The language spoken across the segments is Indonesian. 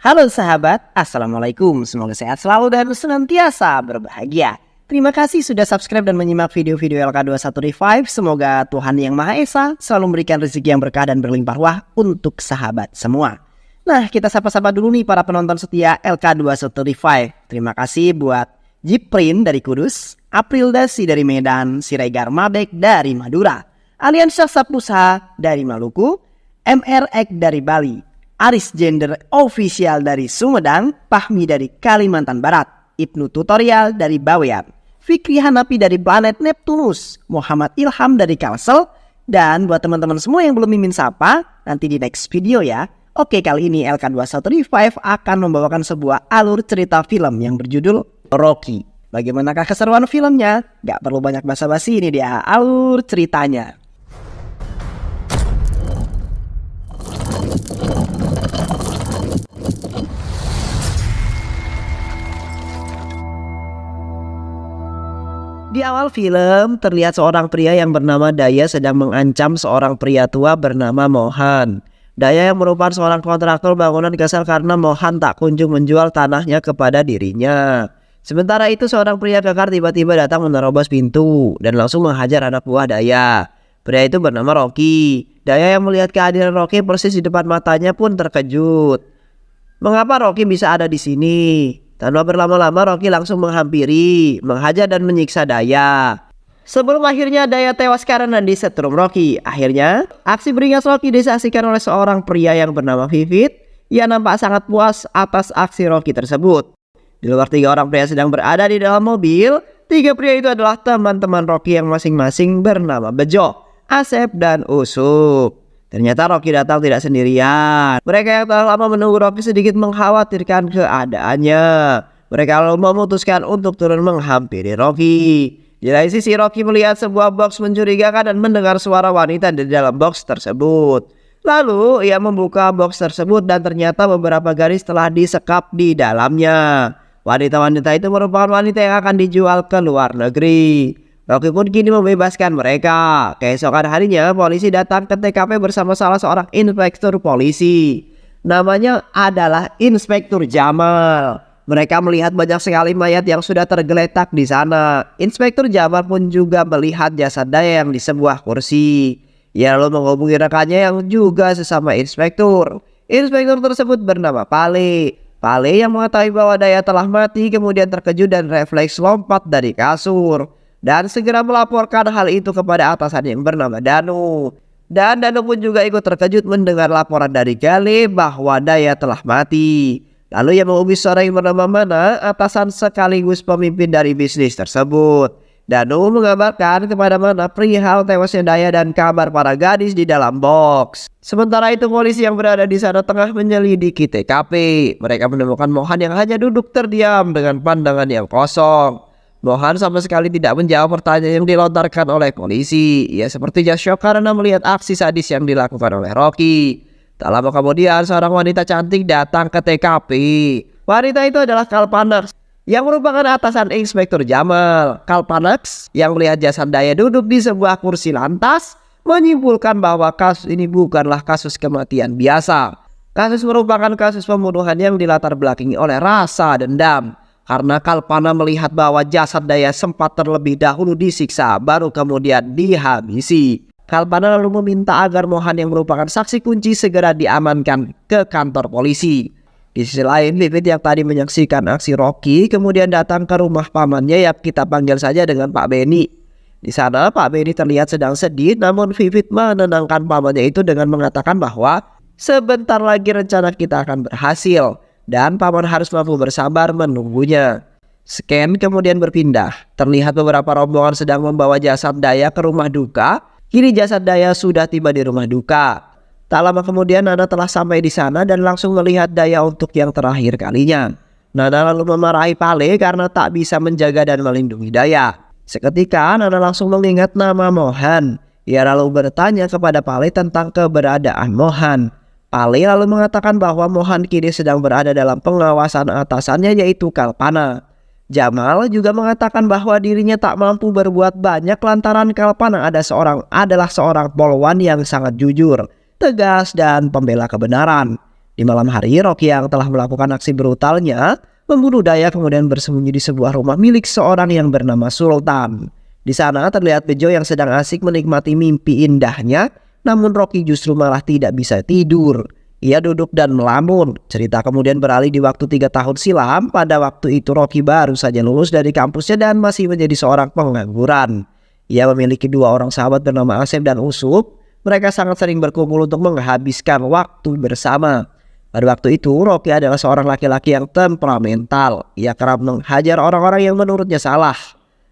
Halo sahabat, Assalamualaikum. Semoga sehat selalu dan senantiasa berbahagia. Terima kasih sudah subscribe dan menyimak video-video LK21 Revive. Semoga Tuhan Yang Maha Esa selalu memberikan rezeki yang berkah dan berlimpah ruah untuk sahabat semua. Nah, kita sapa-sapa dulu nih para penonton setia LK21 Revive. Terima kasih buat Jiprin dari Kudus, April Dasi dari Medan, Siregar Mabek dari Madura, Aliansyah Sapusa dari Maluku, MR Ek dari Bali, Aris Gender Official dari Sumedang, Pahmi dari Kalimantan Barat, Ibnu Tutorial dari Bawean, Fikri Hanapi dari planet Neptunus, Muhammad Ilham dari Kalsel, dan buat teman-teman semua yang belum mimin sapa, nanti di next video ya. Oke, kali ini LK21 Revive akan membawakan sebuah alur cerita film yang berjudul Rocky. Bagaimanakah keseruan filmnya? Gak perlu banyak basa-basi, ini dia alur ceritanya. Di awal film, terlihat seorang pria yang bernama Daya sedang mengancam seorang pria tua bernama Mohan. Daya yang merupakan seorang kontraktor bangunan kesal karena Mohan tak kunjung menjual tanahnya kepada dirinya. Sementara itu seorang pria kekar tiba-tiba datang menerobos pintu dan langsung menghajar anak buah Daya. Pria itu bernama Rocky. Daya yang melihat kehadiran Rocky persis di depan matanya pun terkejut. Mengapa Rocky bisa ada di sini? Tanpa berlama-lama Rocky langsung menghampiri, menghajar dan menyiksa Daya. Sebelum akhirnya Daya tewas karena disetrum Rocky. Akhirnya aksi beringas Rocky disaksikan oleh seorang pria yang bernama Vivit. Ia nampak sangat puas atas aksi Rocky tersebut. Di luar 3 orang pria sedang berada di dalam mobil. 3 pria itu adalah teman-teman Rocky yang masing-masing bernama Bejo, Asep, dan Usup. Ternyata Rocky datang tidak sendirian. Mereka yang telah lama menunggu Rocky sedikit mengkhawatirkan keadaannya. Mereka lalu memutuskan untuk turun menghampiri Rocky. Di lain sisi Rocky melihat sebuah box mencurigakan dan mendengar suara wanita di dalam box tersebut. Lalu ia membuka box tersebut dan ternyata beberapa garis telah disekap di dalamnya. Wanita-wanita itu merupakan wanita yang akan dijual ke luar negeri. Rocky pun kini membebaskan mereka. Keesokan harinya polisi datang ke TKP bersama salah seorang inspektur polisi. Namanya adalah Inspektur Jamal. Mereka melihat banyak sekali mayat yang sudah tergeletak di sana. Inspektur Jamal pun juga melihat jasad Daya yang di sebuah kursi. Ia lalu menghubungi rekannya yang juga sesama inspektur. Inspektur tersebut bernama Pale. Pale yang mengetahui bahwa Daya telah mati kemudian terkejut dan refleks lompat dari kasur. Dan segera melaporkan hal itu kepada atasan yang bernama Danu. Dan Danu pun juga ikut terkejut mendengar laporan dari Gale bahwa Daya telah mati. Lalu ia menghubungi seorang yang bernama Mana, atasan sekaligus pemimpin dari bisnis tersebut. Danu mengabarkan kepada Mana perihal tewasnya Daya dan kabar para gadis di dalam box. Sementara itu polisi yang berada di sana tengah menyelidiki TKP. Mereka menemukan Mohan yang hanya duduk terdiam dengan pandangan yang kosong. Mohan sama sekali tidak menjawab pertanyaan yang dilontarkan oleh polisi. Ia sepertinya syok karena melihat aksi sadis yang dilakukan oleh Rocky. Tak lama kemudian seorang wanita cantik datang ke TKP. Wanita itu adalah Kalpanax yang merupakan atasan Inspektur Jamal. Kalpanax yang melihat jasad Daya duduk di sebuah kursi lantas menyimpulkan bahwa kasus ini bukanlah kasus kematian biasa. Kasus merupakan kasus pembunuhan yang dilatar belakangi oleh rasa dendam. Karena Kalpana melihat bahwa jasad Daya sempat terlebih dahulu disiksa baru kemudian dihabisi. Kalpana lalu meminta agar Mohan yang merupakan saksi kunci segera diamankan ke kantor polisi. Di sisi lain, Vivit yang tadi menyaksikan aksi Rocky kemudian datang ke rumah pamannya yang kita panggil saja dengan Pak Benny. Di sana Pak Benny terlihat sedang sedih, namun Vivit menenangkan pamannya itu dengan mengatakan bahwa sebentar lagi rencana kita akan berhasil dan paman harus mampu bersabar menunggunya. Scan kemudian berpindah. Terlihat beberapa rombongan sedang membawa jasad Daya ke rumah duka. Kini jasad Daya sudah tiba di rumah duka. Tak lama kemudian Nana telah sampai di sana dan langsung melihat Daya untuk yang terakhir kalinya. Nana lalu memarahi Pale karena tak bisa menjaga dan melindungi Daya. Seketika Nana langsung mengingat nama Mohan. Ia lalu bertanya kepada Pale tentang keberadaan Mohan. Pale lalu mengatakan bahwa Mohan kini sedang berada dalam pengawasan atasannya yaitu Kalpana. Jamal juga mengatakan bahwa dirinya tak mampu berbuat banyak lantaran Kalpana adalah seorang polwan yang sangat jujur, tegas dan pembela kebenaran. Di malam hari, Rocky yang telah melakukan aksi brutalnya membunuh Daya kemudian bersembunyi di sebuah rumah milik seorang yang bernama Sultan. Di sana terlihat Bejo yang sedang asik menikmati mimpi indahnya, namun Rocky justru malah tidak bisa tidur. Ia duduk dan melamun. Cerita kemudian beralih di waktu 3 tahun silam. Pada waktu itu Rocky baru saja lulus dari kampusnya dan masih menjadi seorang pengangguran. Ia memiliki 2 orang sahabat bernama Asep dan Usup. Mereka sangat sering berkumpul untuk menghabiskan waktu bersama. Pada waktu itu Rocky adalah seorang laki-laki yang temperamental. Ia kerap menghajar orang-orang yang menurutnya salah.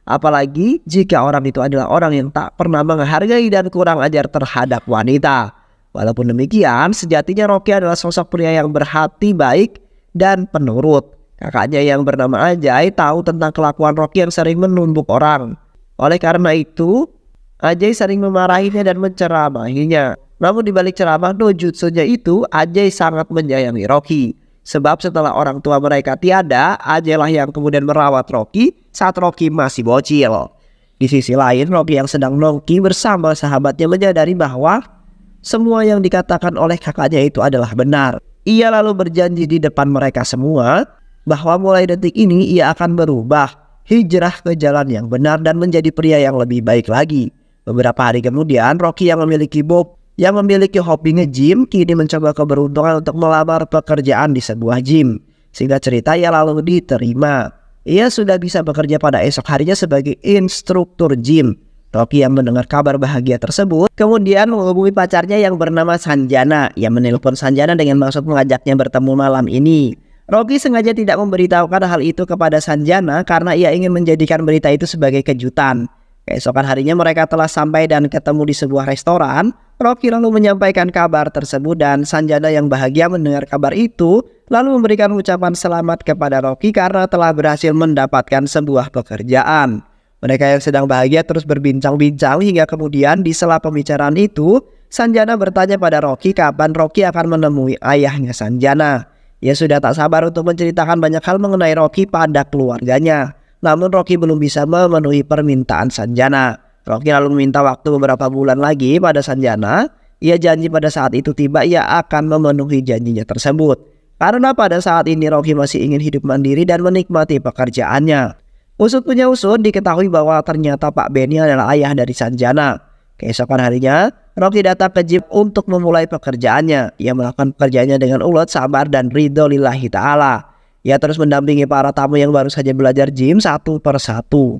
Apalagi jika orang itu adalah orang yang tak pernah menghargai dan kurang ajar terhadap wanita. Walaupun demikian, sejatinya Rocky adalah sosok pria yang berhati baik dan penurut. Kakaknya yang bernama Ajay tahu tentang kelakuan Rocky yang sering menumbuk orang. Oleh karena itu, Ajay sering memarahinya dan menceramahinya. Namun di balik ceramah dojutsunya itu, Ajay sangat menyayangi Rocky. Sebab setelah orang tua mereka tiada, Ajay lah yang kemudian merawat Rocky saat Rocky masih bocil. Di sisi lain, Rocky yang sedang nongki bersama sahabatnya menyadari bahwa semua yang dikatakan oleh kakaknya itu adalah benar. Ia lalu berjanji di depan mereka semua bahwa mulai detik ini ia akan berubah, hijrah ke jalan yang benar dan menjadi pria yang lebih baik lagi. Beberapa hari kemudian, Rocky yang memiliki hobi nge-gym kini mencoba keberuntungan untuk melamar pekerjaan di sebuah gym. Singkat cerita, ia lalu diterima. Ia sudah bisa bekerja pada esok harinya sebagai instruktur gym. Rocky yang mendengar kabar bahagia tersebut kemudian menghubungi pacarnya yang bernama Sanjana. Ia menelpon Sanjana dengan maksud mengajaknya bertemu malam ini. Rocky sengaja tidak memberitahukan hal itu kepada Sanjana karena ia ingin menjadikan berita itu sebagai kejutan. Keesokan harinya mereka telah sampai dan ketemu di sebuah restoran. Rocky lalu menyampaikan kabar tersebut dan Sanjana yang bahagia mendengar kabar itu lalu memberikan ucapan selamat kepada Rocky karena telah berhasil mendapatkan sebuah pekerjaan. Mereka yang sedang bahagia terus berbincang-bincang hingga kemudian di sela pembicaraan itu Sanjana bertanya pada Rocky kapan Rocky akan menemui ayahnya Sanjana. Ia sudah tak sabar untuk menceritakan banyak hal mengenai Rocky pada keluarganya. Namun Rocky belum bisa memenuhi permintaan Sanjana. Rocky lalu meminta waktu beberapa bulan lagi pada Sanjana. Ia janji pada saat itu tiba ia akan memenuhi janjinya tersebut. Karena pada saat ini Rocky masih ingin hidup mandiri dan menikmati pekerjaannya. Usut punya usut diketahui bahwa ternyata Pak Benny adalah ayah dari Sanjana. Keesokan harinya, Rocky datang ke gym untuk memulai pekerjaannya. Ia melakukan pekerjaannya dengan ulet, sabar, dan ridho lillahi ta'ala. Ia terus mendampingi para tamu yang baru saja belajar gym satu persatu.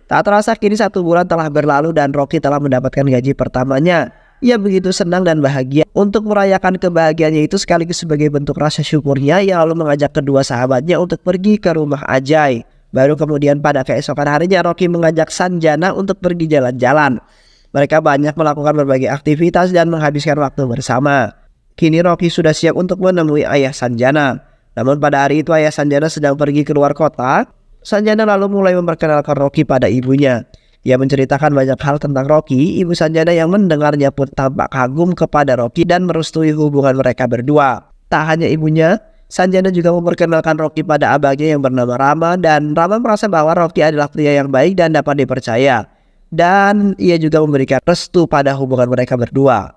Tak terasa kini 1 bulan telah berlalu dan Rocky telah mendapatkan gaji pertamanya. Ia begitu senang dan bahagia. Untuk merayakan kebahagiaannya itu sekaligus sebagai bentuk rasa syukurnya, ia lalu mengajak kedua sahabatnya untuk pergi ke rumah Ajay. Baru kemudian pada keesokan harinya Rocky mengajak Sanjana untuk pergi jalan-jalan. Mereka banyak melakukan berbagai aktivitas dan menghabiskan waktu bersama. Kini Rocky sudah siap untuk menemui ayah Sanjana. Namun pada hari itu ayah Sanjana sedang pergi keluar kota. Sanjana lalu mulai memperkenalkan Rocky pada ibunya. Ia menceritakan banyak hal tentang Rocky. Ibu Sanjana yang mendengarnya pun tampak kagum kepada Rocky dan merestui hubungan mereka berdua. Tak hanya ibunya, Sanjana juga memperkenalkan Rocky pada abangnya yang bernama Rama dan Rama merasa bahwa Rocky adalah pria yang baik dan dapat dipercaya. Dan ia juga memberikan restu pada hubungan mereka berdua.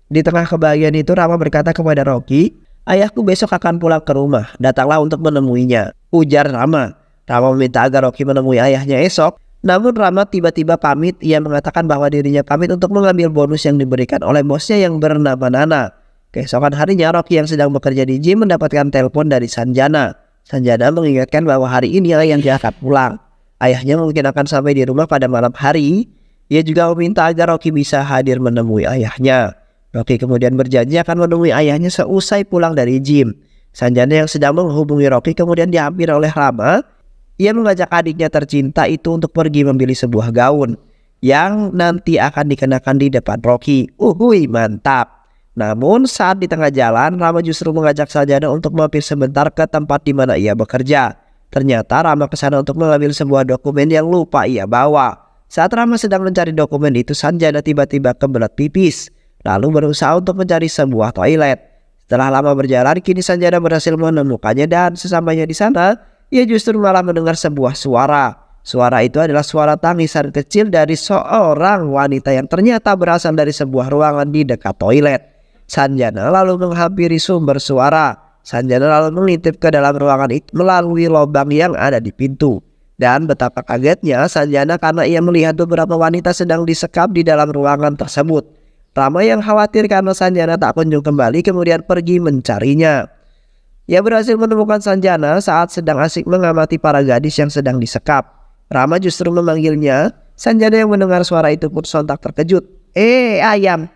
Di tengah kebahagiaan itu Rama berkata kepada Rocky, "Ayahku besok akan pulang ke rumah, datanglah untuk menemuinya," ujar Rama. Rama meminta agar Rocky menemui ayahnya esok. Namun Rama tiba-tiba pamit. Ia mengatakan bahwa dirinya pamit untuk mengambil bonus yang diberikan oleh bosnya yang bernama Nana. Keesokan harinya Rocky yang sedang bekerja di gym mendapatkan telepon dari Sanjana. Sanjana mengingatkan bahwa hari ini ayahnya akan pulang. Ayahnya mungkin akan sampai di rumah pada malam hari. Ia juga meminta agar Rocky bisa hadir menemui ayahnya. Rocky kemudian berjanji akan menemui ayahnya seusai pulang dari gym. Sanjana yang sedang menghubungi Rocky kemudian dihampiri oleh Rama. Ia mengajak adiknya tercinta itu untuk pergi membeli sebuah gaun yang nanti akan dikenakan di depan Rocky. Mantap. Namun saat di tengah jalan, Rama justru mengajak Sanjana untuk mampir sebentar ke tempat di mana ia bekerja. Ternyata Rama ke sana untuk mengambil sebuah dokumen yang lupa ia bawa. Saat Rama sedang mencari dokumen itu, Sanjana tiba-tiba kebelet pipis, lalu berusaha untuk mencari sebuah toilet. Setelah lama berjalan, kini Sanjana berhasil menemukannya dan sesampainya di sana, ia justru malah mendengar sebuah suara. Suara itu adalah suara tangisan kecil dari seorang wanita yang ternyata berasal dari sebuah ruangan di dekat toilet. Sanjana lalu menghampiri sumber suara. Sanjana lalu mengintip ke dalam ruangan itu melalui lubang yang ada di pintu. Dan betapa kagetnya Sanjana karena ia melihat beberapa wanita sedang disekap di dalam ruangan tersebut. Rama yang khawatir karena Sanjana tak kunjung kembali kemudian pergi mencarinya. Ia berhasil menemukan Sanjana saat sedang asik mengamati para gadis yang sedang disekap. Rama justru memanggilnya. Sanjana yang mendengar suara itu pun sontak terkejut. Ayam.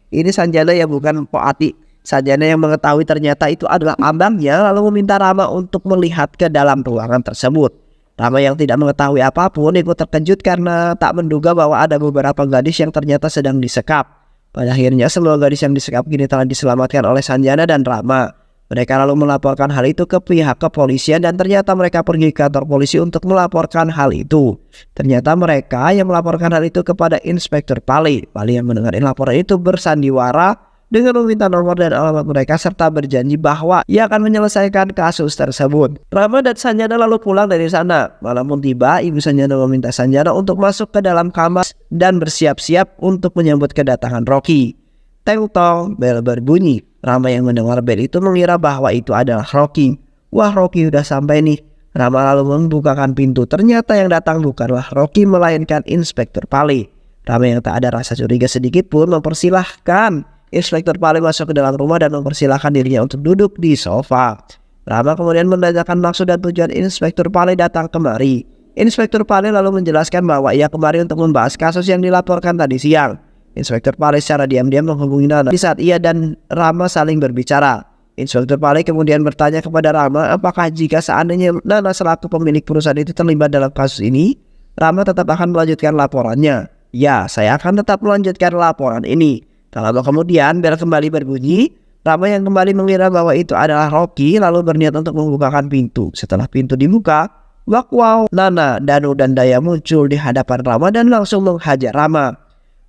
Ini Sanjana ya, bukan Mpok Ati. Sanjana yang mengetahui ternyata itu adalah abangnya lalu meminta Rama untuk melihat ke dalam ruangan tersebut. Rama yang tidak mengetahui apapun ikut terkejut karena tak menduga bahwa ada beberapa gadis yang ternyata sedang disekap. Pada akhirnya semua gadis yang disekap kini telah diselamatkan oleh Sanjana dan Rama. Mereka lalu melaporkan hal itu ke pihak kepolisian dan ternyata mereka pergi ke kantor polisi untuk melaporkan hal itu. Ternyata mereka yang melaporkan hal itu kepada Inspektur Pali. Pali yang mendengar laporan itu bersandiwara dengan meminta nomor dan alamat mereka serta berjanji bahwa ia akan menyelesaikan kasus tersebut. Rama dan Sanjana lalu pulang dari sana. Malam pun tiba, ibu Sanjana meminta Sanjana untuk masuk ke dalam kamar dan bersiap-siap untuk menyambut kedatangan Rocky. Teng-tong, bel berbunyi. Rama yang mendengar bel itu mengira bahwa itu adalah Rocky. Wah, Rocky udah sampai nih. Rama lalu membukakan pintu. Ternyata yang datang bukanlah Rocky melainkan Inspektur Pali. Rama yang tak ada rasa curiga sedikit pun mempersilahkan Inspektur Pali masuk ke dalam rumah dan mempersilahkan dirinya untuk duduk di sofa. Rama kemudian menanyakan maksud dan tujuan Inspektur Pali datang kemari. Inspektur Pali lalu menjelaskan bahwa ia kemari untuk membahas kasus yang dilaporkan tadi siang. Inspektur Pali secara diam-diam menghubungi Nana di saat ia dan Rama saling berbicara. Inspektur Pali kemudian bertanya kepada Rama apakah jika seandainya Nana selaku pemilik perusahaan itu terlibat dalam kasus ini, Rama tetap akan melanjutkan laporannya. Ya, saya akan tetap melanjutkan laporan ini. Tak lama kemudian bel kembali berbunyi. Rama yang kembali mengira bahwa itu adalah Rocky lalu berniat untuk membukakan pintu. Setelah pintu dibuka, wow, Nana, Danu dan Daya muncul di hadapan Rama dan langsung menghajar Rama.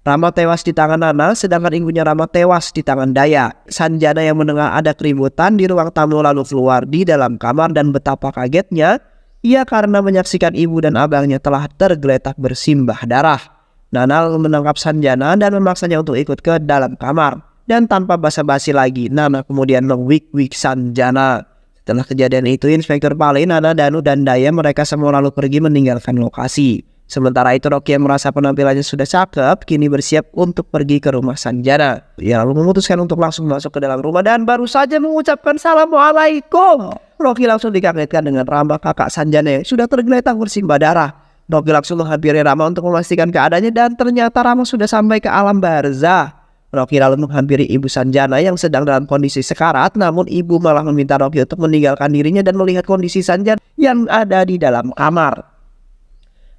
Rama tewas di tangan Nana sedangkan ibunya Rama tewas di tangan Daya. Sanjana yang mendengar ada keributan di ruang tamu lalu keluar di dalam kamar dan betapa kagetnya ia karena menyaksikan ibu dan abangnya telah tergeletak bersimbah darah. Nana menangkap Sanjana dan memaksanya untuk ikut ke dalam kamar. Dan tanpa basa-basi lagi, Nana kemudian mewik-wik Sanjana. Setelah kejadian itu, Inspektur Pali, Nana, Danu, dan Daya mereka semua lalu pergi meninggalkan lokasi. Sementara itu Rocky yang merasa penampilannya sudah cakep, kini bersiap untuk pergi ke rumah Sanjana. Ia lalu memutuskan untuk langsung masuk ke dalam rumah dan baru saja mengucapkan Assalamualaikum. Rocky langsung dikagetkan dengan Rama kakak Sanjana yang sudah tergeletak bersimbah darah. Rocky langsung menghampiri Rama untuk memastikan keadaannya dan ternyata Rama sudah sampai ke alam barzah. Rocky lalu menghampiri ibu Sanjana yang sedang dalam kondisi sekarat, namun ibu malah meminta Rocky untuk meninggalkan dirinya dan melihat kondisi Sanjana yang ada di dalam kamar.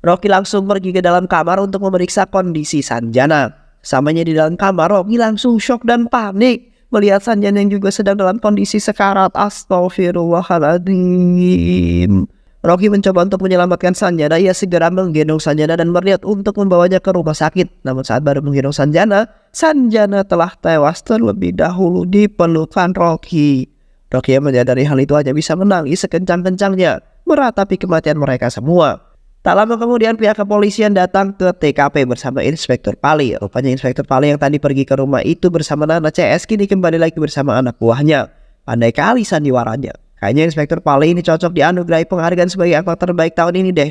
Rocky langsung pergi ke dalam kamar untuk memeriksa kondisi Sanjana. Sampainya di dalam kamar, Rocky langsung shock dan panik melihat Sanjana yang juga sedang dalam kondisi sekarat. Astagfirullahaladzim. Rocky mencoba untuk menyelamatkan Sanjana. Ia segera menggendong Sanjana dan berniat untuk membawanya ke rumah sakit. Namun saat baru menggendong Sanjana, Sanjana telah tewas terlebih dahulu di pelukan Rocky. Rocky yang menyadari hal itu hanya bisa menangis sekencang-kencangnya meratapi kematian mereka semua. Tak lama kemudian pihak kepolisian datang ke TKP bersama Inspektur Pali. Rupanya Inspektur Pali yang tadi pergi ke rumah itu bersama Nana CS kini kembali lagi bersama anak buahnya. Pandai kali sandiwaranya. Kayaknya Inspektur Pali ini cocok dianugerahi penghargaan sebagai aktor terbaik tahun ini deh.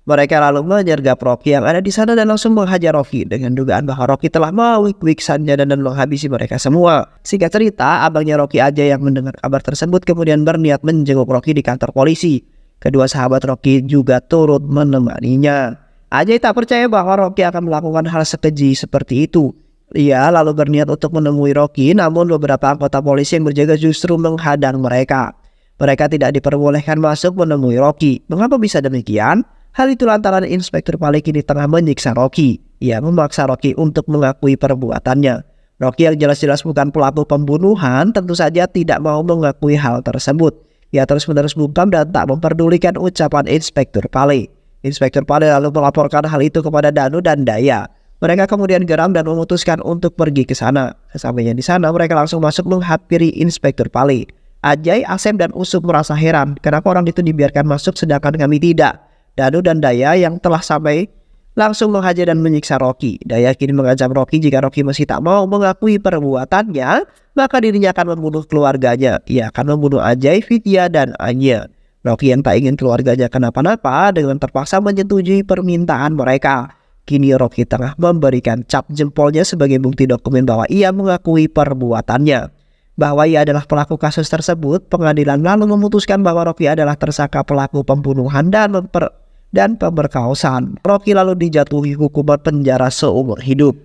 Mereka lalu menyergap Rocky yang ada di sana dan langsung menghajar Rocky dengan dugaan bahwa Rocky telah mewik-wik Sanjana dan menghabisi mereka semua. Singkat cerita, abangnya Rocky Ajay yang mendengar kabar tersebut kemudian berniat menjenguk Rocky di kantor polisi. Kedua sahabat Rocky juga turut menemaninya. Ajay tak percaya bahwa Rocky akan melakukan hal sekeji seperti itu. Ia lalu berniat untuk menemui Rocky, namun beberapa anggota polisi yang berjaga justru menghadang mereka. Mereka tidak diperbolehkan masuk menemui Rocky. Mengapa bisa demikian? Hal itu lantaran Inspektur Pali kini tengah menyiksa Rocky. Ia memaksa Rocky untuk mengakui perbuatannya. Rocky yang jelas-jelas bukan pelaku pembunuhan tentu saja tidak mau mengakui hal tersebut. Ia terus-menerus bungkam dan tak memperdulikan ucapan Inspektur Pali. Inspektur Pali lalu melaporkan hal itu kepada Danu dan Daya. Mereka kemudian geram dan memutuskan untuk pergi ke sana. Sesampainya di sana, mereka langsung masuk menghampiri Inspektur Pali. Ajay, Asep, dan Usop merasa heran kenapa orang itu dibiarkan masuk sedangkan kami tidak. Danu dan Daya yang telah sampai langsung menghajar dan menyiksa Rocky. Daya kini mengancam Rocky jika Rocky masih tak mau mengakui perbuatannya, maka dirinya akan membunuh keluarganya. Ia akan membunuh Ajay, Vidya, dan Anya. Rocky yang tak ingin keluarganya kenapa-napa dengan terpaksa menyetujui permintaan mereka. Kini Rocky tengah memberikan cap jempolnya sebagai bukti dokumen bahwa ia mengakui perbuatannya. Bahwa ia adalah pelaku kasus tersebut, pengadilan lalu memutuskan bahwa Rocky adalah tersangka pelaku pembunuhan dan pemerkosaan. Rocky lalu dijatuhi hukuman penjara seumur hidup.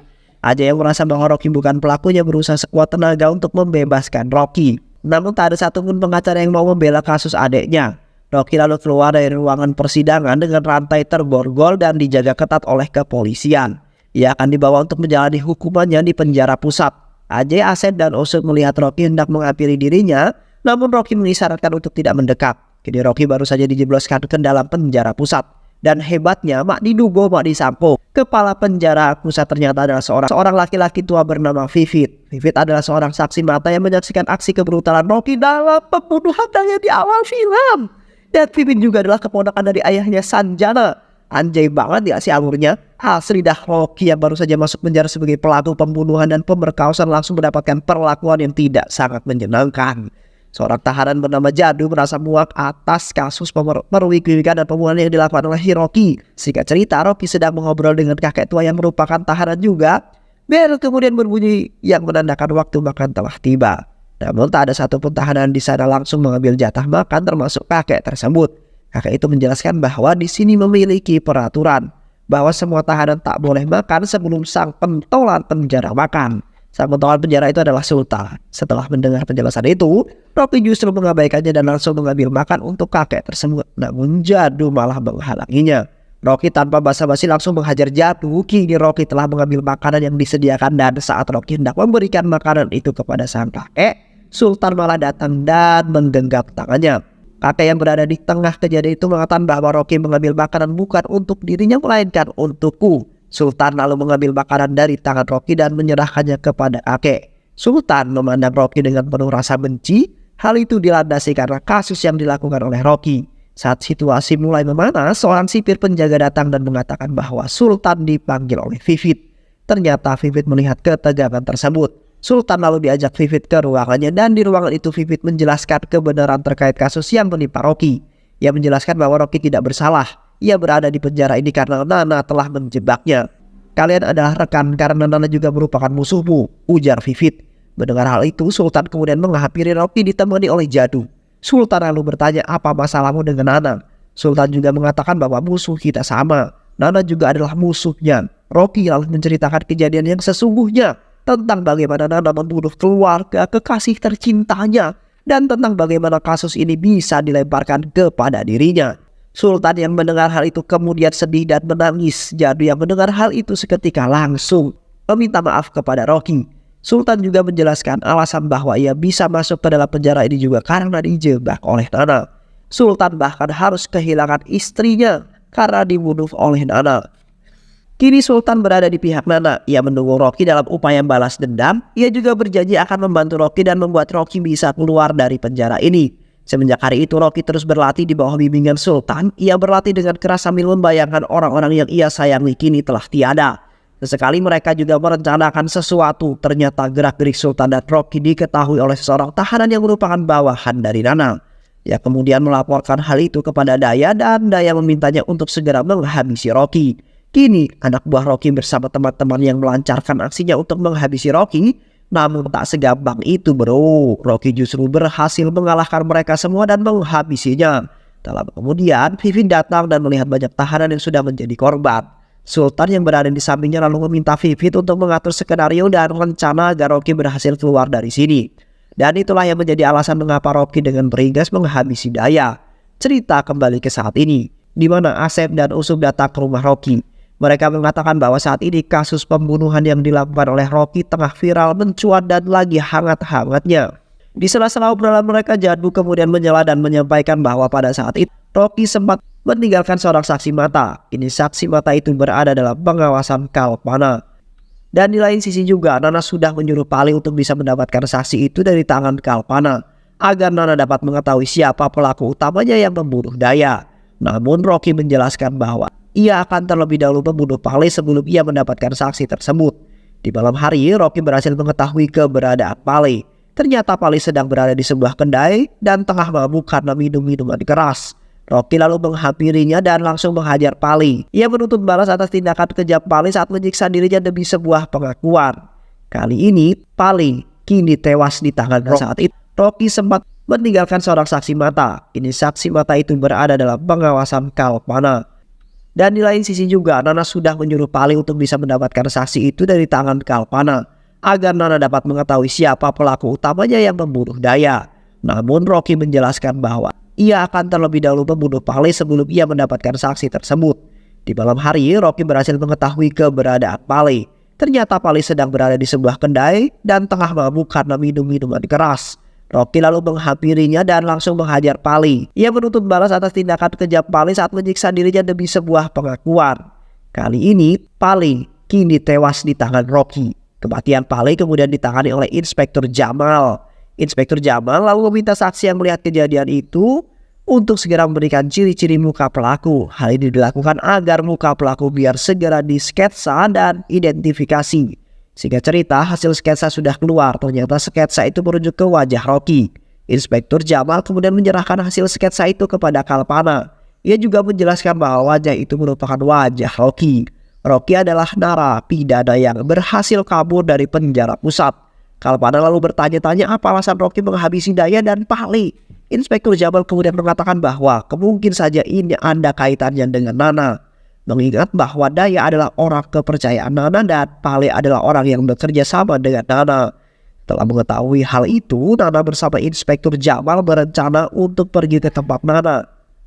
Ajay yang merasa bahwa Rocky bukan pelakunya berusaha sekuat tenaga untuk membebaskan Rocky. Namun tak ada satupun pengacara yang mau membela kasus adiknya. Rocky lalu keluar dari ruangan persidangan dengan rantai terborgol dan dijaga ketat oleh kepolisian. Ia akan dibawa untuk menjalani hukumannya di penjara pusat. Ajay, Asep, dan Usut melihat Rocky hendak menghampiri dirinya, namun Rocky mengisyaratkan untuk tidak mendekat. Kini Rocky baru saja dijebloskan ke dalam penjara pusat. Dan hebatnya, mak diduga mak disangko. Kepala penjara pusat ternyata adalah seorang laki-laki tua bernama Vivit. Vivit adalah seorang saksi mata yang menyaksikan aksi kebrutalan Rocky dalam pembunuhan Daya di awal film. Dan Vivit juga adalah keponakan dari ayahnya Sanjana. Anjay banget ya si alurnya. Asli dah, Rocky yang baru saja masuk penjara sebagai pelaku pembunuhan dan pemerkosaan langsung mendapatkan perlakuan yang tidak sangat menyenangkan. Seorang tahanan bernama Jadu merasa muak atas kasus perwikilan dan pembunuhan yang dilakukan oleh Rocky. Singkat cerita, Rocky sedang mengobrol dengan kakek tua yang merupakan tahanan juga. Bel kemudian berbunyi yang menandakan waktu makan telah tiba. Namun tak ada satupun tahanan di sana langsung mengambil jatah makan termasuk kakek tersebut. Kakek itu menjelaskan bahwa di sini memiliki peraturan bahwa semua tahanan tak boleh makan sebelum sang pentolan penjara makan. Sang pentolan penjara itu adalah Sultan. Setelah mendengar penjelasan itu, Rocky justru mengabaikannya dan langsung mengambil makan untuk kakek tersebut. Namun Jadu malah menghalanginya. Rocky tanpa basa-basi langsung menghajar Jadu. Kini Rocky telah mengambil makanan yang disediakan dan saat Rocky hendak memberikan makanan itu kepada sang kakek, Sultan malah datang dan menggenggam tangannya. Kakek yang berada di tengah kejadian itu mengatakan bahwa Rocky mengambil makanan bukan untuk dirinya melainkan untukku. Sultan lalu mengambil makanan dari tangan Rocky dan menyerahkannya kepada kakek. Sultan memandang Rocky dengan penuh rasa benci. Hal itu dilandasi karena kasus yang dilakukan oleh Rocky. Saat situasi mulai memanas, seorang sipir penjaga datang dan mengatakan bahwa Sultan dipanggil oleh Vivit. Ternyata Vivit melihat ketegangan tersebut. Sultan lalu diajak Vivit ke ruangannya dan di ruangan itu Vivit menjelaskan kebenaran terkait kasus yang menimpa Rocky. Ia menjelaskan bahwa Rocky tidak bersalah. Ia berada di penjara ini karena Nana telah menjebaknya. Kalian adalah rekan karena Nana juga merupakan musuhmu, ujar Vivit. Mendengar hal itu, Sultan kemudian menghampiri Rocky ditemani oleh Jadu. Sultan lalu bertanya apa masalahmu dengan Nana. Sultan juga mengatakan bahwa musuh kita sama. Nana juga adalah musuhnya. Rocky lalu menceritakan kejadian yang sesungguhnya tentang bagaimana Nana membunuh keluarga kekasih tercintanya dan tentang bagaimana kasus ini bisa dilemparkan kepada dirinya. Sultan yang mendengar hal itu kemudian sedih dan menangis. Jadu yang mendengar hal itu seketika langsung meminta maaf kepada Rocky. Sultan juga menjelaskan alasan bahwa ia bisa masuk ke dalam penjara ini juga karena dijebak oleh Nana. Sultan bahkan harus kehilangan istrinya karena dibunuh oleh Nana. Kini Sultan berada di pihak Nana. Ia mendukung Rocky dalam upaya balas dendam. Ia juga berjanji akan membantu Rocky dan membuat Rocky bisa keluar dari penjara ini. Semenjak hari itu Rocky terus berlatih di bawah bimbingan Sultan. Ia berlatih dengan keras sambil membayangkan orang-orang yang ia sayangi kini telah tiada. Sesekali mereka juga merencanakan sesuatu. Ternyata gerak-gerik Sultan dan Rocky diketahui oleh seorang tahanan yang merupakan bawahan dari Nana. Ia kemudian melaporkan hal itu kepada Daya dan Daya memintanya untuk segera menghabisi Rocky. Kini anak buah Rocky bersama teman-teman yang melancarkan aksinya untuk menghabisi Rocky. Namun tak segampang itu bro. Rocky justru berhasil mengalahkan mereka semua dan menghabisinya. Tak lama kemudian Vivit datang dan melihat banyak tahanan yang sudah menjadi korban. Sultan yang berada di sampingnya lalu meminta Vivit untuk mengatur skenario dan rencana agar Rocky berhasil keluar dari sini. Dan itulah yang menjadi alasan mengapa Rocky dengan beringas menghabisi Daya. Cerita kembali ke saat ini, di mana Asep dan Usub datang ke rumah Rocky. Mereka mengatakan bahwa saat ini kasus pembunuhan yang dilakukan oleh Rocky tengah viral mencuat dan lagi hangat-hangatnya. Di sela-sela obrolan mereka, Jadu kemudian menyela dan menyampaikan bahwa pada saat itu Rocky sempat meninggalkan seorang saksi mata. Kini saksi mata itu berada dalam pengawasan Kalpana. Dan di lain sisi juga Nana sudah menyuruh Pali untuk bisa mendapatkan saksi itu dari tangan Kalpana agar Nana dapat mengetahui siapa pelaku utamanya yang membunuh Daya. Namun Rocky menjelaskan bahwa ia akan terlebih dahulu membunuh Pale sebelum ia mendapatkan saksi tersebut. Di malam hari, Rocky berhasil mengetahui keberadaan Pale. Ternyata Pale sedang berada di sebuah kedai dan tengah mabuk karena minum minuman keras. Rocky lalu menghampirinya dan langsung menghajar Pale. Ia menuntut balas atas tindakan kejam Pale saat menyiksa dirinya demi sebuah pengakuan. Kali ini, Pale kini tewas di tangan Rocky. Saat itu, Rocky sempat meninggalkan seorang saksi mata. Kini saksi mata itu berada dalam pengawasan Kalpana. Dan di lain sisi juga, Nana sudah menyuruh Pale untuk bisa mendapatkan saksi itu dari tangan Kalpana, agar Nana dapat mengetahui siapa pelaku utamanya yang membunuh Daya. Namun Rocky menjelaskan bahwa ia akan terlebih dahulu membunuh Pale sebelum ia mendapatkan saksi tersebut. Di malam hari, Rocky berhasil mengetahui keberadaan Pale. Ternyata Pale sedang berada di sebuah kedai dan tengah mabuk karena minum minuman keras. Rocky lalu menghampirinya dan langsung menghajar Pale. Ia menuntut balas atas tindakan kejam Pale saat menyiksa dirinya demi sebuah pengakuan. Kali ini, Pale kini tewas di tangan Rocky. Kematian Pale kemudian ditangani oleh Inspektur Jamal. Inspektur Jamal lalu meminta saksi yang melihat kejadian itu untuk segera memberikan ciri-ciri muka pelaku. Hal ini dilakukan agar muka pelaku biar segera disketsa dan identifikasi. Singkat cerita, hasil sketsa sudah keluar. Ternyata sketsa itu merujuk ke wajah Rocky. Inspektur Jamal kemudian menyerahkan hasil sketsa itu kepada Kalpana. Ia juga menjelaskan bahwa wajah itu merupakan wajah Rocky. Rocky adalah narapidana yang berhasil kabur dari penjara pusat. Kalpana lalu bertanya-tanya apa alasan Rocky menghabisi Daya dan Pale. Inspektur Jamal kemudian mengatakan bahwa kemungkinan saja ini ada kaitannya dengan Nana. Mengingat bahwa Daya adalah orang kepercayaan Nana dan Pale adalah orang yang bekerja sama dengan Nana. Setelah mengetahui hal itu, Nana bersama Inspektur Jamal berencana untuk pergi ke tempat Nana.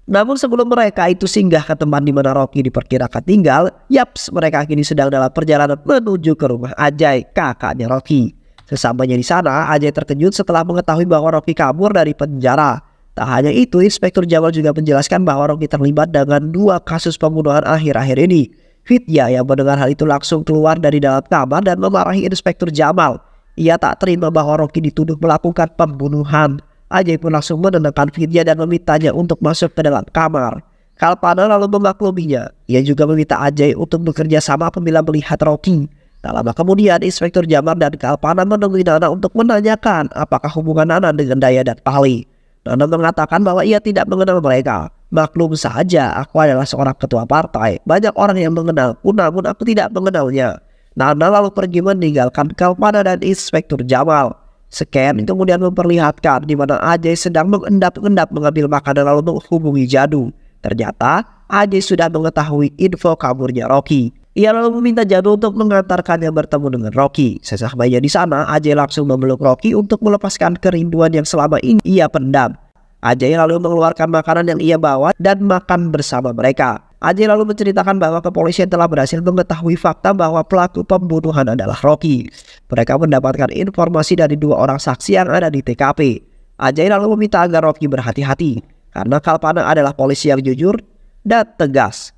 Namun sebelum mereka itu singgah ke tempat di mana Rocky diperkirakan tinggal, yaps, mereka kini sedang dalam perjalanan menuju ke rumah Ajay, kakaknya Rocky. Sesampainya di sana, Ajay terkejut setelah mengetahui bahwa Rocky kabur dari penjara. Tak hanya itu, Inspektur Jamal juga menjelaskan bahwa Rocky terlibat dengan 2 kasus pembunuhan akhir-akhir ini. Vidya yang mendengar hal itu langsung keluar dari dalam kamar dan memarahi Inspektur Jamal. Ia tak terima bahwa Rocky dituduh melakukan pembunuhan. Ajay pun langsung menenangkan Vidya dan memintanya untuk masuk ke dalam kamar. Kalpana lalu memakluminya. Ia juga meminta Ajay untuk bekerja sama apabila melihat Rocky. Tak lama kemudian, Inspektur Jamal dan Kalpana menemui Nana untuk menanyakan apakah hubungan Nana dengan Daya dan Pale. Nana mengatakan bahwa ia tidak mengenal mereka. Maklum saja, aku adalah seorang ketua partai. Banyak orang yang mengenalku, namun aku tidak mengenalnya. Nana lalu pergi meninggalkan Kalpana dan Inspektur Jamal. Scan kemudian memperlihatkan di mana Ajay sedang mengendap-endap mengambil makanan lalu menghubungi Jadu. Ternyata Ajay sudah mengetahui info kaburnya Rocky. Ia lalu meminta Jadu untuk mengantarkannya bertemu dengan Rocky. Sesampainya di sana, Ajay langsung memeluk Rocky untuk melepaskan kerinduan yang selama ini ia pendam. Ajay lalu mengeluarkan makanan yang ia bawa dan makan bersama mereka. Ajay lalu menceritakan bahwa kepolisian telah berhasil mengetahui fakta bahwa pelaku pembunuhan adalah Rocky. Mereka mendapatkan informasi dari 2 orang saksi yang ada di TKP. Ajay lalu meminta agar Rocky berhati-hati karena Kalpana adalah polisi yang jujur dan tegas.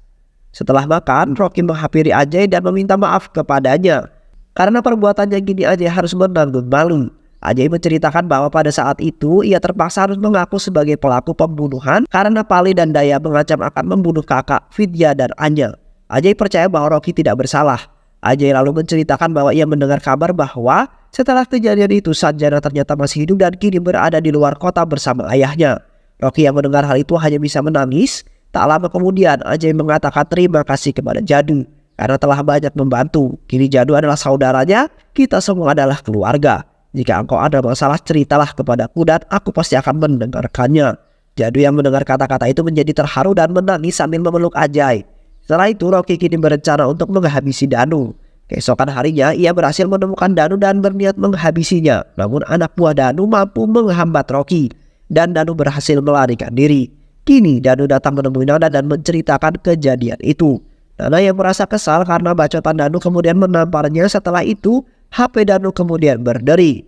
Setelah makan, Rocky menghampiri Ajay dan meminta maaf kepadanya. Karena perbuatannya gini, Ajay harus menanggung malu. Ajay menceritakan bahwa pada saat itu ia terpaksa harus mengaku sebagai pelaku pembunuhan karena Pale dan Daya mengancam akan membunuh kakak Vidya dan Anya. Ajay percaya bahwa Rocky tidak bersalah. Ajay lalu menceritakan bahwa ia mendengar kabar bahwa setelah kejadian itu Sanjana ternyata masih hidup dan kini berada di luar kota bersama ayahnya. Rocky yang mendengar hal itu hanya bisa menangis. Tak lama kemudian, Ajay mengatakan terima kasih kepada Jadu karena telah banyak membantu. Kini Jadu adalah saudaranya, kita semua adalah keluarga. Jika engkau ada masalah, ceritalah kepadaku dan aku pasti akan mendengarkannya. Jadu yang mendengar kata-kata itu menjadi terharu dan menangis sambil memeluk Ajay. Setelah itu, Rocky kini berencana untuk menghabisi Danu. Keesokan harinya, ia berhasil menemukan Danu dan berniat menghabisinya. Namun anak buah Danu mampu menghambat Rocky dan Danu berhasil melarikan diri. Kini Danu datang menemui Nana dan menceritakan kejadian itu. Nana yang merasa kesal karena bacotan Danu kemudian menamparnya. Setelah itu HP Danu kemudian berderi.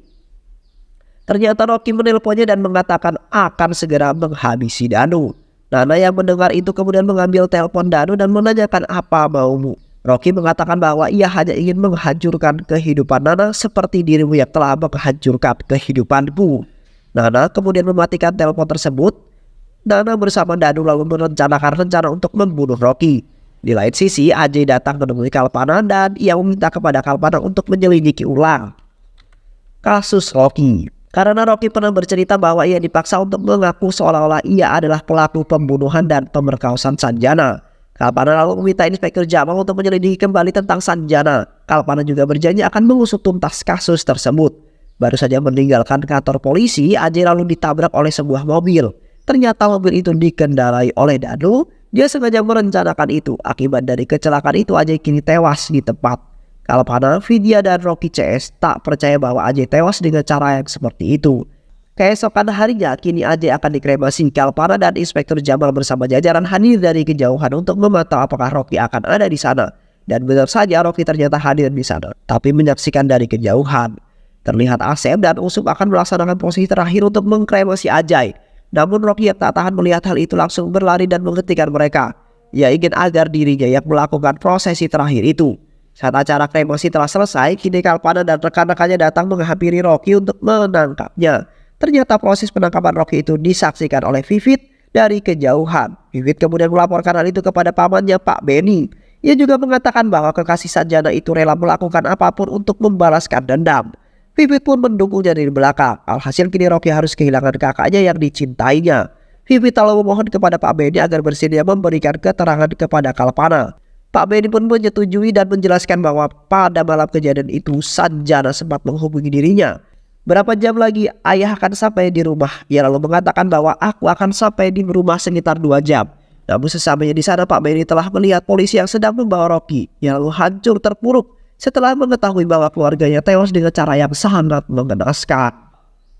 Ternyata Rocky menelponnya dan mengatakan akan segera menghabisi Danu. Nana yang mendengar itu kemudian mengambil telepon Danu dan menanyakan apa maumu. Rocky mengatakan bahwa ia hanya ingin menghancurkan kehidupan Nana seperti dirimu yang telah menghancurkan kehidupanku. Nana kemudian mematikan telepon tersebut. Nana bersama Danu lalu merencanakan rencana untuk membunuh Rocky. Di lain sisi, Ajay datang menemui Kalpana dan ia meminta kepada Kalpana untuk menyelidiki ulang kasus Rocky. Karena Rocky pernah bercerita bahwa ia dipaksa untuk mengaku seolah-olah ia adalah pelaku pembunuhan dan pemerkosaan Sanjana. Kalpana lalu meminta Inspektur Jamal untuk menyelidiki kembali tentang Sanjana. Kalpana juga berjanji akan mengusut tuntas kasus tersebut. Baru saja meninggalkan kantor polisi, Ajay lalu ditabrak oleh sebuah mobil. Ternyata mobil itu dikendarai oleh Danu. Dia sengaja merencanakan itu. Akibat dari kecelakaan itu, Ajay kini tewas di tempat. Kalpana, Vidya, dan Rocky CS tak percaya bahwa Ajay tewas dengan cara yang seperti itu. Keesokan harinya, kini Ajay akan dikremasi. Kalpana dan Inspektur Jamal bersama jajaran hadir dari kejauhan untuk memantau apakah Rocky akan ada di sana. Dan benar saja Rocky ternyata hadir di sana, tapi menyaksikan dari kejauhan. Terlihat Asep dan Usup akan melaksanakan posisi terakhir untuk mengkremasi Ajay. Namun Rocky yang tak tahan melihat hal itu langsung berlari dan menghentikan mereka. Ia ingin agar dirinya yang melakukan prosesi terakhir itu. Saat acara kremasi telah selesai, kini Kalpana dan rekan-rekannya datang menghampiri Rocky untuk menangkapnya. Ternyata proses penangkapan Rocky itu disaksikan oleh Vivit dari kejauhan. Vivit kemudian melaporkan hal itu kepada pamannya Pak Benny. Ia juga mengatakan bahwa kekasih Sanjana itu rela melakukan apapun untuk membalaskan dendam. Vivit pun mendukungnya dari belakang. Alhasil kini Rocky harus kehilangan kakaknya yang dicintainya. Vivit lalu memohon kepada Pak Benny agar bersedia memberikan keterangan kepada Kalpana. Pak Benny pun menyetujui dan menjelaskan bahwa pada malam kejadian itu Sanjana sempat menghubungi dirinya. Berapa jam lagi ayah akan sampai di rumah? Ia lalu mengatakan bahwa aku akan sampai di rumah sekitar 2 jam. Namun sesampainya di sana, Pak Benny telah melihat polisi yang sedang membawa Rocky. Ia lalu hancur terpuruk setelah mengetahui bahwa keluarganya tewas dengan cara yang sangat mengenaskan.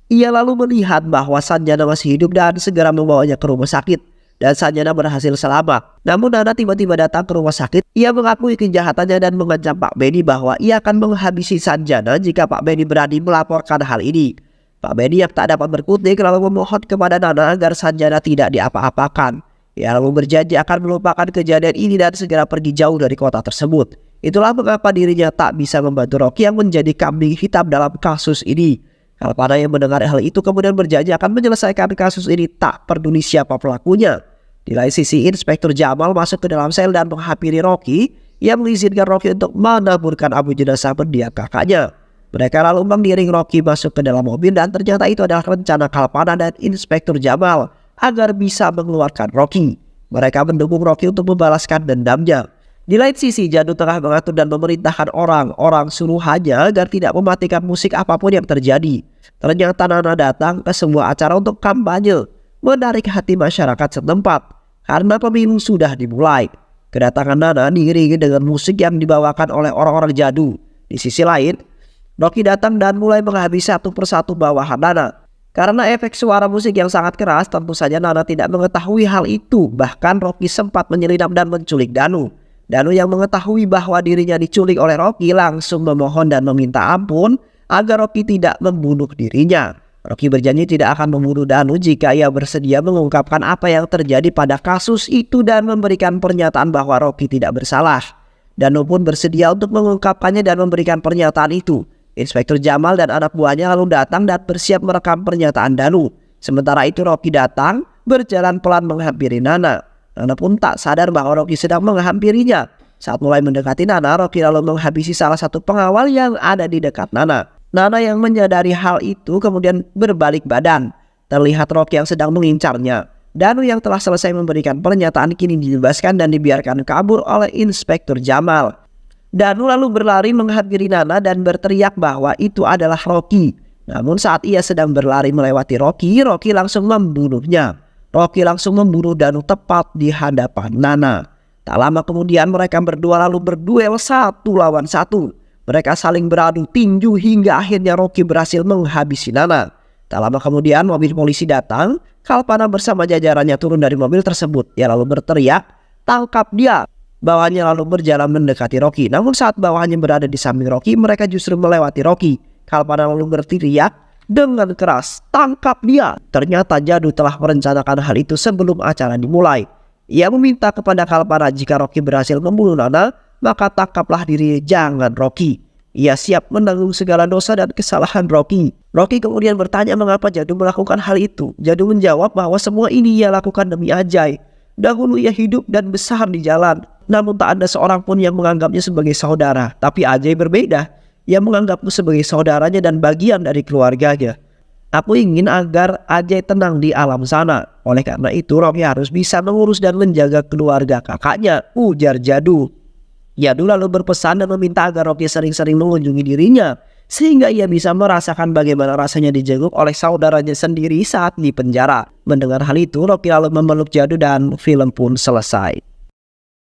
Ia lalu melihat bahwa Sanjana masih hidup dan segera membawanya ke rumah sakit. Dan Sanjana berhasil selamat. Namun Nana tiba-tiba datang ke rumah sakit. Ia mengakui kejahatannya dan mengancam Pak Benny bahwa ia akan menghabisi Sanjana jika Pak Benny berani melaporkan hal ini. Pak Benny yang tak dapat berkutik lalu memohon kepada Nana agar Sanjana tidak diapa-apakan. Ia lalu berjanji akan melupakan kejadian ini dan segera pergi jauh dari kota tersebut. Itulah mengapa dirinya tak bisa membantu Rocky yang menjadi kambing hitam dalam kasus ini. Kalpana yang mendengar hal itu kemudian berjanji akan menyelesaikan kasus ini tak peduli siapa pelakunya. Di lain sisi, Inspektur Jamal masuk ke dalam sel dan menghampiri Rocky. Ia mengizinkan Rocky untuk menaburkan abu jenazah mendiang kakaknya. Mereka lalu mengiring Rocky masuk ke dalam mobil dan ternyata itu adalah rencana Kalpana dan Inspektur Jamal agar bisa mengeluarkan Rocky. Mereka mendukung Rocky untuk membalaskan dendamnya. Di lain sisi, Janu tengah mengatur dan memerintahkan orang-orang suruhannya agar tidak mematikan musik apapun yang terjadi. Ternyata Nana datang ke sebuah acara untuk kampanye, menarik hati masyarakat setempat karena pemilu sudah dimulai. Kedatangan Nana diiringi dengan musik yang dibawakan oleh orang-orang Jadu. Di sisi lain, Rocky datang dan mulai menghabisi satu persatu bawahan Nana. Karena efek suara musik yang sangat keras, tentu saja Nana tidak mengetahui hal itu. Bahkan Rocky sempat menyelinap dan menculik Danu. Danu yang mengetahui bahwa dirinya diculik oleh Rocky langsung memohon dan meminta ampun agar Rocky tidak membunuh dirinya. Rocky berjanji tidak akan membunuh Danu jika ia bersedia mengungkapkan apa yang terjadi pada kasus itu dan memberikan pernyataan bahwa Rocky tidak bersalah. Danu pun bersedia untuk mengungkapkannya dan memberikan pernyataan itu. Inspektur Jamal dan anak buahnya lalu datang dan bersiap merekam pernyataan Danu. Sementara itu Rocky datang berjalan pelan menghampiri Nana. Nana pun tak sadar bahwa Rocky sedang menghampirinya. Saat mulai mendekati Nana, Rocky lalu menghabisi salah satu pengawal yang ada di dekat Nana. Nana yang menyadari hal itu kemudian berbalik badan. Terlihat Rocky yang sedang mengincarnya. Danu yang telah selesai memberikan pernyataan kini dibebaskan dan dibiarkan kabur oleh Inspektur Jamal. Danu lalu berlari menghampiri Nana dan berteriak bahwa itu adalah Rocky. Namun saat ia sedang berlari melewati Rocky, Rocky langsung membunuhnya. Rocky langsung membunuh Danu tepat di hadapan Nana. Tak lama kemudian mereka berdua lalu berduel 1 lawan 1. Mereka saling beradu tinju hingga akhirnya Rocky berhasil menghabisi Nana. Tak lama kemudian mobil polisi datang. Kalpana bersama jajarannya turun dari mobil tersebut. Ia lalu berteriak, "Tangkap dia!" Bawahannya lalu berjalan mendekati Rocky. Namun saat bawahannya berada di samping Rocky, mereka justru melewati Rocky. Kalpana lalu berteriak dengan keras, "Tangkap dia!" Ternyata Jadu telah merencanakan hal itu sebelum acara dimulai. Ia meminta kepada Kalpana jika Rocky berhasil membunuh Nana, maka tangkaplah diri, jangan Rocky. Ia siap menanggung segala dosa dan kesalahan Rocky. Rocky kemudian bertanya mengapa Jadu melakukan hal itu. Jadu menjawab bahwa semua ini ia lakukan demi Ajay. Dahulu ia hidup dan besar di jalan. namun tak ada seorang pun yang menganggapnya sebagai saudara. Tapi Ajay berbeda, ia menganggapku sebagai saudaranya dan bagian dari keluarganya. Aku ingin agar Ajay tenang di alam sana. Oleh karena itu Rocky harus bisa mengurus dan menjaga keluarga kakaknya, ujar Jadu. Jadu lalu berpesan dan meminta agar Rocky sering-sering mengunjungi dirinya, sehingga ia bisa merasakan bagaimana rasanya dijenguk oleh saudaranya sendiri saat di penjara. Mendengar hal itu, Rocky lalu memeluk Jadu dan film pun selesai.